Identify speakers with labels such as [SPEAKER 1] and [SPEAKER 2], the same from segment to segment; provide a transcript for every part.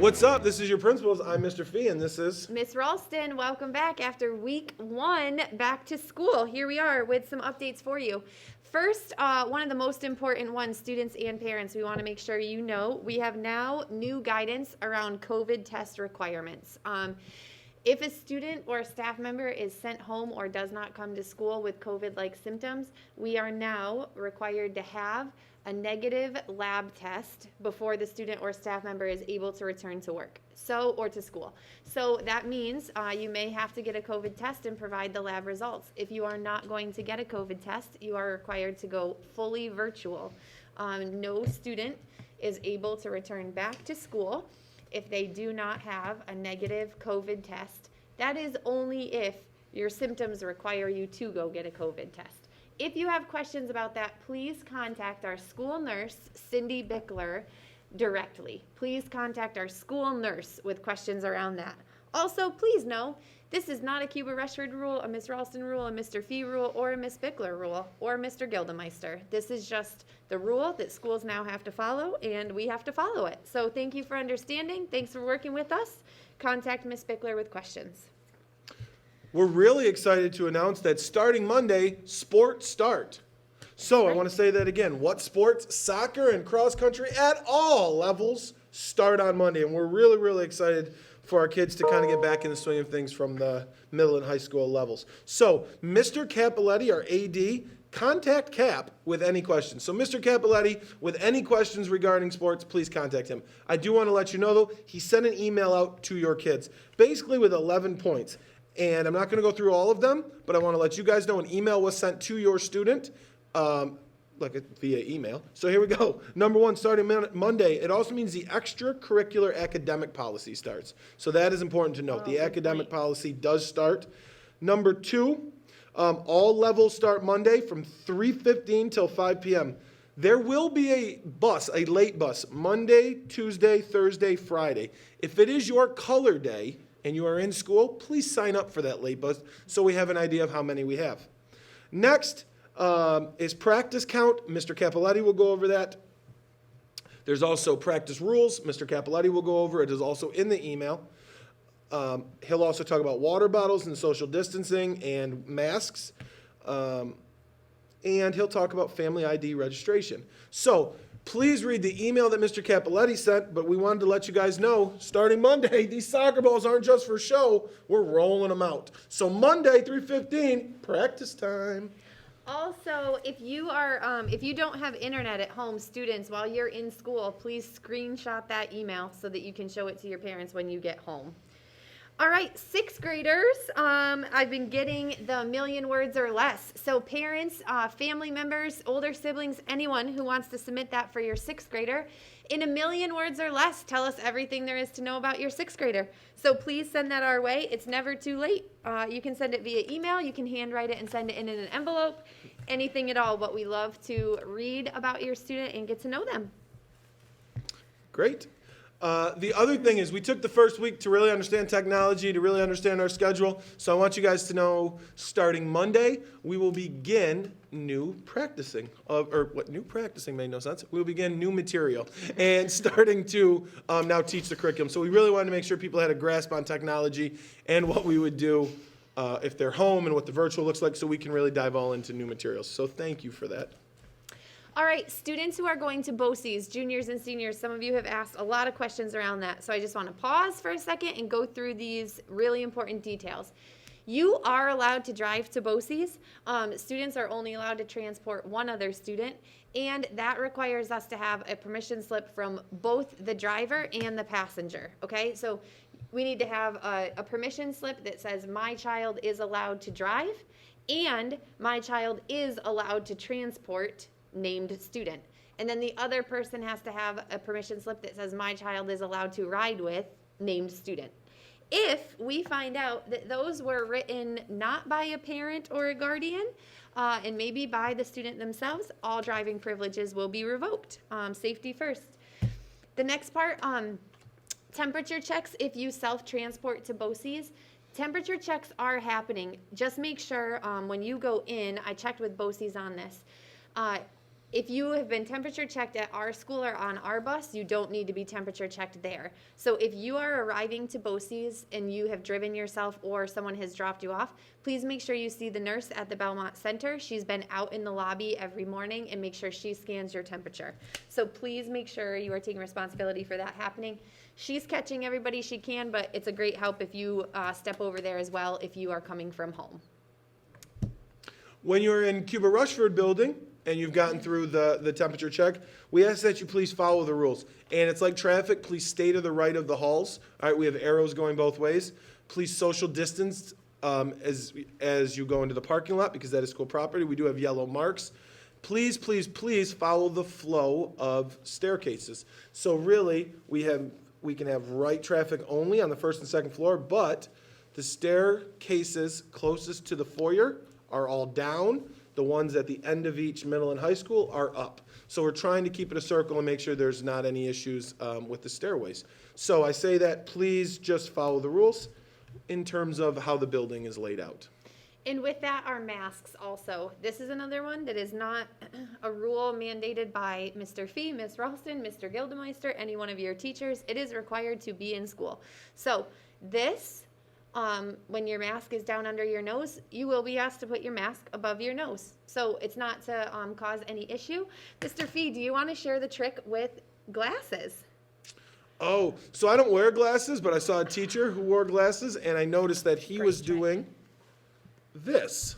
[SPEAKER 1] What's up? This is your principals. I'm Mr. Fee, and this is
[SPEAKER 2] Miss Ralston. Welcome back after week 1, back to school. Here we are with some updates for you. First, one of the most important ones, students and parents, we want to make sure you know, we have now new guidance around COVID test requirements. If a student or a staff member is sent home or does not come to school with COVID-like symptoms, we are now required to have a negative lab test before the student or staff member is able to return to work, or to school. So that means you may have to get a COVID test and provide the lab results. If you are not going to get a COVID test, you are required to go fully virtual. No student is able to return back to school if they do not have a negative COVID test. That is only if your symptoms require you to go get a COVID test. If you have questions about that, please contact our school nurse, Cindy Bickler, directly. Please contact our school nurse with questions around that. Also, please know, this is not a Cuba Rushford rule, a Miss Ralston rule, a Mr. Fee rule, or a Miss Bickler rule, or Mr. Gildemeister. This is just the rule that schools now have to follow, and we have to follow it. So thank you for understanding. Thanks for working with us. Contact Miss Bickler with questions.
[SPEAKER 1] we're really excited to announce that starting Monday, sports start. So I want to say that again. What sports? Soccer and cross country at all levels start on Monday, and we're really, really excited for our kids to kind of get back in the swing of things from the middle and high school levels. So, Mr. Capoletti, our AD, contact Cap with any questions. So, Mr. Capoletti, with any questions regarding sports, please contact him. I do want to let you know, though, he sent an email out to your kids, basically with 11 points. And I'm not going to go through all of them, but I want to let you guys know an email was sent to your student. Via email. So here we go. Number 1, starting Monday, it also means the extracurricular academic policy starts. So that is important to note. The academic policy does start. Number 2, all levels start Monday from 3:15 till 5 p.m. There will be a late bus, Monday, Tuesday, Thursday, Friday. If it is your color day and you are in school, please sign up for that late bus so we have an idea of how many we have. Next, is practice count. Mr. Capoletti will go over that. There's also practice rules. Mr. Capoletti will go over. It is also in the email. He'll also talk about water bottles and social distancing and masks. And he'll talk about family ID registration. So please read the email that Mr. Capoletti sent, but we wanted to let you guys know, starting Monday, these soccer balls aren't just for show. We're rolling them out. So Monday, 3:15, practice time.
[SPEAKER 2] Also, if you don't have internet at home, students, while you're in school, please screenshot that email so that you can show it to your parents when you get home. All right, 6th graders, I've been getting the 1,000,000 words or less. So parents, family members, older siblings, anyone who wants to submit that for your 6th grader, in 1,000,000 words or less, tell us everything there is to know about your 6th grader. So please send that our way. It's never too late. You can send it via email. You can handwrite it and send it in an envelope. Anything at all. But we love to read about your student and get to know them.
[SPEAKER 1] Great. The other thing is we took the first week to really understand technology, to really understand our schedule. So I want you guys to know, starting Monday, we will begin new practicing. New practicing made no sense. We'll begin new material and starting to now teach the curriculum. So we really wanted to make sure people had a grasp on technology and what we would do if they're home and what the virtual looks like, so we can really dive all into new materials. So thank you for that.
[SPEAKER 2] All right, students who are going to BOCES, juniors and seniors, some of you have asked a lot of questions around that. So I just want to pause for a second and go through these really important details. You are allowed to drive to BOCES. Students are only allowed to transport one other student, and that requires us to have a permission slip from both the driver and the passenger, okay? So we need to have a permission slip that says my child is allowed to drive and my child is allowed to transport named student. And then the other person has to have a permission slip that says my child is allowed to ride with named student. If we find out that those were written not by a parent or a guardian, and maybe by the student themselves, all driving privileges will be revoked. Safety first. The next part, temperature checks if you self-transport to BOCES. Temperature checks are happening. Just make sure when you go in, I checked with BOCES on this, if you have been temperature checked at our school or on our bus, you don't need to be temperature checked there. So if you are arriving to BOCES and you have driven yourself or someone has dropped you off, please make sure you see the nurse at the Belmont Center. She's been out in the lobby every morning, and make sure she scans your temperature. So please make sure you are taking responsibility for that happening. She's catching everybody she can, but it's a great help if you step over there as well if you are coming from home.
[SPEAKER 1] When you're in Cuba Rushford building and you've gotten through the temperature check, we ask that you please follow the rules. And it's like traffic, please stay to the right of the halls. All right, we have arrows going both ways. Please social distance as you go into the parking lot, because that is school property. We do have yellow marks. Please, please, please follow the flow of staircases. So really, we can have right traffic only on the first and second floor, but the staircases closest to the foyer are all down. The ones at the end of each middle and high school are up. So we're trying to keep it a circle and make sure there's not any issues with the stairways. So I say that please just follow the rules in terms of how the building is laid out.
[SPEAKER 2] And with that, our masks also. This is another one that is not a rule mandated by Mr. Fee, Ms. Ralston, Mr. Gildemeister, any one of your teachers. It is required to be in school. So this, when your mask is down under your nose, you will be asked to put your mask above your nose. So it's not to cause any issue. Mr. Fee, do you want to share the trick with glasses?
[SPEAKER 1] Oh, so I don't wear glasses, but I saw a teacher who wore glasses, and I noticed that he was doing this.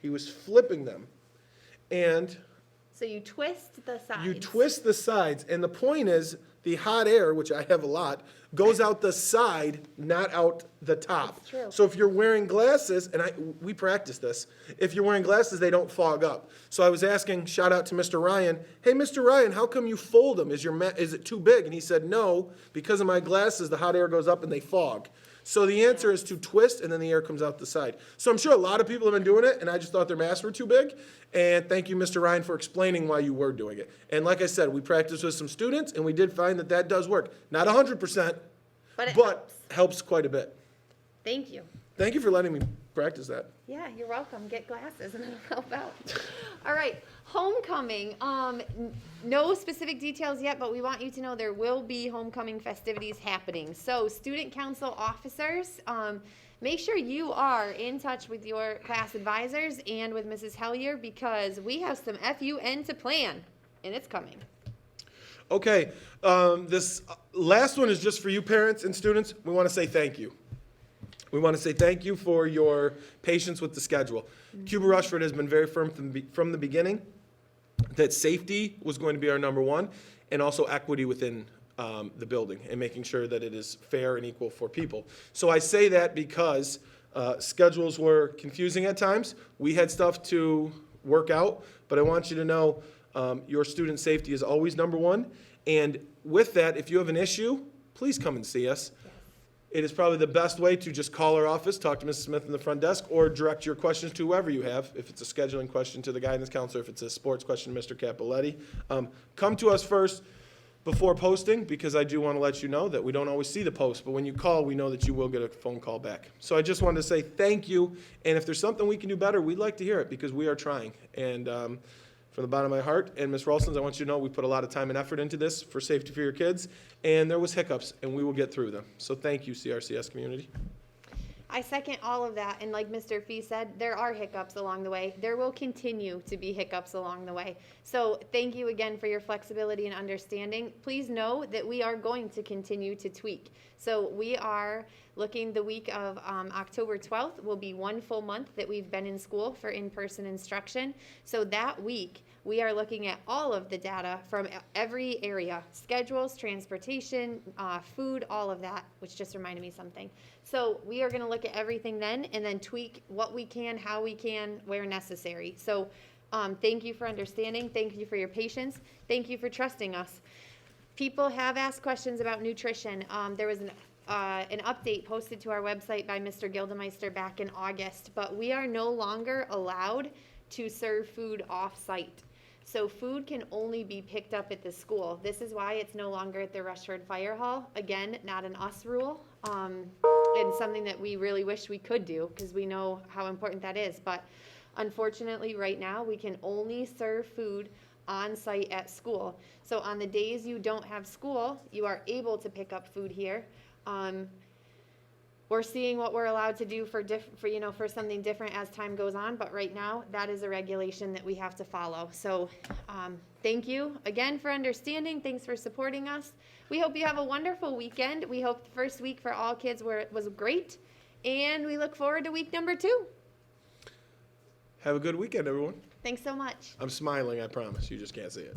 [SPEAKER 1] He was flipping them. And
[SPEAKER 2] So you twist the sides.
[SPEAKER 1] you twist the sides, and the point is the hot air, which I have a lot, goes out the side, not out the top.
[SPEAKER 2] That's true.
[SPEAKER 1] So if you're wearing glasses, and we practice this, if you're wearing glasses, they don't fog up. So I was asking, shout out to Mr. Ryan, hey, Mr. Ryan, how come you fold them? Is it too big? And he said, no, because of my glasses, the hot air goes up and they fog. So the answer is to twist, and then the air comes out the side. So I'm sure a lot of people have been doing it, and I just thought their masks were too big. And thank you, Mr. Ryan, for explaining why you were doing it. And like I said, we practiced with some students, and we did find that does work. Not 100%,
[SPEAKER 2] But it
[SPEAKER 1] but helps quite a bit.
[SPEAKER 2] Thank you.
[SPEAKER 1] Thank you for letting me practice that.
[SPEAKER 2] Yeah, you're welcome. Get glasses and it'll help out. All right, homecoming. No specific details yet, but we want you to know there will be homecoming festivities happening. So student council officers, make sure you are in touch with your class advisors and with Mrs. Hellier, because we have some FUN to plan, and it's coming.
[SPEAKER 1] Okay, this last one is just for you parents and students. We want to say thank you. We want to say thank you for your patience with the schedule. Cuba Rushford has been very firm from the beginning that safety was going to be our number one, and also equity within the building and making sure that it is fair and equal for people. So I say that because schedules were confusing at times. We had stuff to work out, but I want you to know your student safety is always number one. And with that, if you have an issue, please come and see us. It is probably the best way to just call our office, talk to Mrs. Smith in the front desk, or direct your questions to whoever you have. If it's a scheduling question, to the guidance counselor. If it's a sports question, Mr. Capoletti. Come to us first before posting, because I do want to let you know that we don't always see the post, but when you call, we know that you will get a phone call back. So I just wanted to say thank you, and if there's something we can do better, we'd like to hear it, because we are trying. And from the bottom of my heart, and Ms. Ralston, I want you to know we put a lot of time and effort into this for safety for your kids, and there was hiccups, and we will get through them. So thank you, CRCS community.
[SPEAKER 2] I second all of that, and like Mr. Fee said, there are hiccups along the way. There will continue to be hiccups along the way. So thank you again for your flexibility and understanding. Please know that we are going to continue to tweak. So we are looking, the week of October 12th will be 1 full month that we've been in school for in-person instruction. So that week, we are looking at all of the data from every area, schedules, transportation, food, all of that, which just reminded me something. So we are going to look at everything then, and then tweak what we can, how we can, where necessary. So thank you for understanding. Thank you for your patience. Thank you for trusting us. People have asked questions about nutrition. There was an update posted to our website by Mr. Gildemeister back in August, but we are no longer allowed to serve food off-site. So food can only be picked up at the school. This is why it's no longer at the Rushford Fire Hall. Again, not an us rule, and something that we really wish we could do, because we know how important that is. But Unfortunately, right now, we can only serve food on site at school. So on the days you don't have school, you are able to pick up food here. We're seeing what we're allowed to do for something different as time goes on, but right now, that is a regulation that we have to follow. So, thank you again for understanding. Thanks for supporting us. We hope you have a wonderful weekend. We hope the first week for all kids was great, and we look forward to week number 2.
[SPEAKER 1] Have a good weekend, everyone.
[SPEAKER 2] Thanks so much.
[SPEAKER 1] I'm smiling, I promise. You just can't see it.